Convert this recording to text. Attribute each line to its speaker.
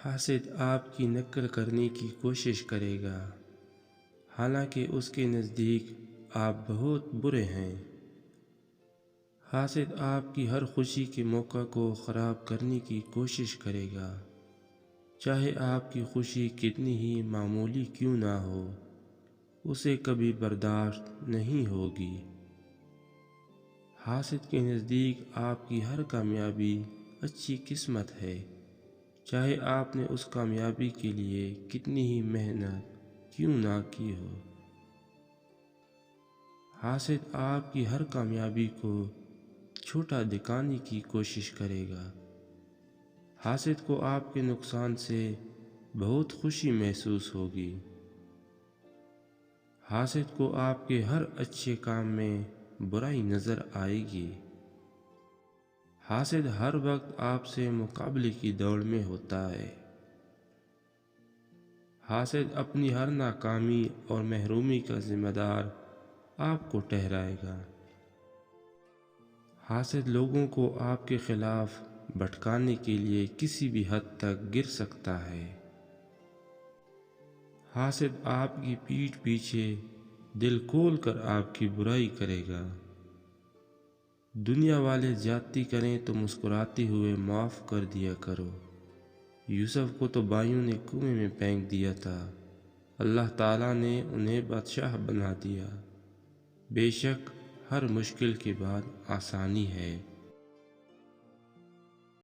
Speaker 1: حاسد آپ کی نقل کرنے کی کوشش کرے گا، حالانکہ اس کے نزدیک آپ بہت برے ہیں۔ حاسد آپ کی ہر خوشی کے موقع کو خراب کرنے کی کوشش کرے گا، چاہے آپ کی خوشی کتنی ہی معمولی کیوں نہ ہو، اسے کبھی برداشت نہیں ہوگی۔ حاسد کے نزدیک آپ کی ہر کامیابی اچھی قسمت ہے، چاہے آپ نے اس کامیابی کے لیے کتنی ہی محنت کیوں نہ کی ہو۔ حاسد آپ کی ہر کامیابی کو چھوٹا دکھانے کی کوشش کرے گا۔ حاسد کو آپ کے نقصان سے بہت خوشی محسوس ہوگی۔ حاسد کو آپ کے ہر اچھے کام میں برائی نظر آئے گی۔ حاسد ہر وقت آپ سے مقابلے کی دوڑ میں ہوتا ہے۔ حاسد اپنی ہر ناکامی اور محرومی کا ذمہ دار آپ کو ٹھہرائے گا۔ حاسد لوگوں کو آپ کے خلاف بھٹکانے کے لیے کسی بھی حد تک گر سکتا ہے۔ حاسد آپ کی پیٹھ پیچھے دل کھول کر آپ کی برائی کرے گا۔ دنیا والے زیادتی کریں تو مسکراتے ہوئے معاف کر دیا کرو۔ یوسف کو تو بھائیوں نے کنویں میں پھینک دیا تھا، اللہ تعالیٰ نے انہیں بادشاہ بنا دیا۔ بے شک ہر مشکل کے بعد آسانی ہے۔